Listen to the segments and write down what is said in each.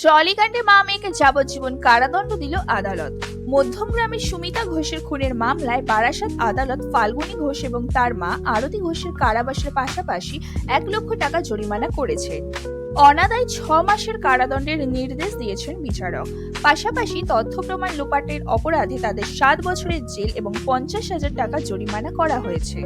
ট্রলিকাণ্ডে মা মেয়েকে যাবজ্জীবন কারাদণ্ড দিল আদালত। মধ্যমগ্রামের সুমিতা ঘোষের খুনের মামলায় বারাসাত আদালত ফাল্গুনী ঘোষ এবং তার মা আরতি ঘোষের কারাবাসের পাশাপাশি 1 লক্ষ টাকা জরিমানা করেছে। অনাদায়ী 6 মাসের কারাদণ্ডের নির্দেশ দিয়েছেন বিচারক। পাশাপাশি তথ্য প্রমাণ লোপাটের অপরাধে তাদের 7 বছরের জেল এবং 50,000 টাকা জরিমানা করা হয়েছে।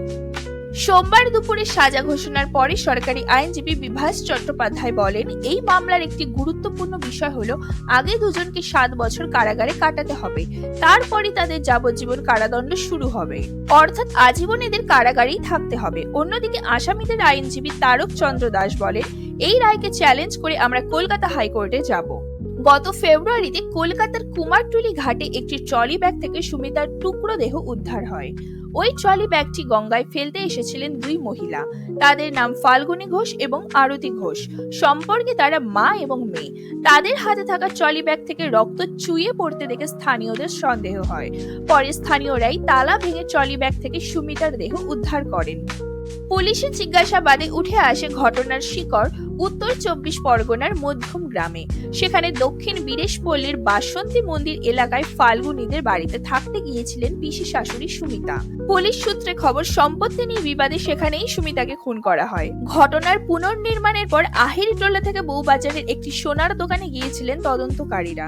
সোমবার দুপুরে সাজা ঘোষণার পরে সরকারি আইনজীবী বিভাস চট্টোপাধ্যায় বলেন, এই মামলার একটি গুরুত্বপূর্ণ বিষয় হলো আগে দুজনকে 7 বছর কারাগারে কাটাতে হবে, তারপরই তাদের যাবজ্জীবন কারাদণ্ড শুরু হবে, অর্থাৎ আজীবন এদের কারাগারেই থাকতে হবে। অন্যদিকে আসামিদের আইনজীবী তারক চন্দ্র দাস বলেন, এই রায়কে চ্যালেঞ্জ করে আমরা কলকাতা হাইকোর্টে যাব। গত ফেব্রুয়ারিতে কলকাতার কুমারটুলি ঘাটে একটি ট্রলি ব্যাগ থেকে সুমিতার টুকরো দেহ উদ্ধার হয়। ওই ট্রলি ব্যাগটি গঙ্গায় ফেলতে এসেছিলেন 2 মহিলা। তাদের নাম ফাল্গুনী ঘোষ এবং আরতি ঘোষ। সম্পর্কে তারা মা এবং মেয়ে। তাদের হাতে থাকা ট্রলি ব্যাগ থেকে রক্ত চুইয়ে পড়তে দেখে স্থানীয়দের সন্দেহ হয়। পরে স্থানীয়রাই তালা ভেঙে ট্রলি ব্যাগ থেকে সুমিতার দেহ উদ্ধার করেন। পুলিশের জিজ্ঞাসাবাদে উঠে আসে ঘটনার শিকড় উত্তর 24 পরগনার মধ্যম গ্রামে। সেখানে দক্ষিণ বীরেশপল্লীর বাসন্তী মন্দির এলাকায় ফাল্গুনীদের বাড়িতে থাকতে গিয়েছিলেন পিসি শাশুড়ি সুমিতা। পুলিশ সূত্রে খবর, সম্পত্তি নিয়ে বিবাদে সেখানেই সুমিতাকে খুন করা হয়। ঘটনার পুনর্নির্মাণের পর আহিরিটোলা থেকে বউবাজারের একটি সোনার দোকানে গিয়েছিলেন তদন্তকারীরা।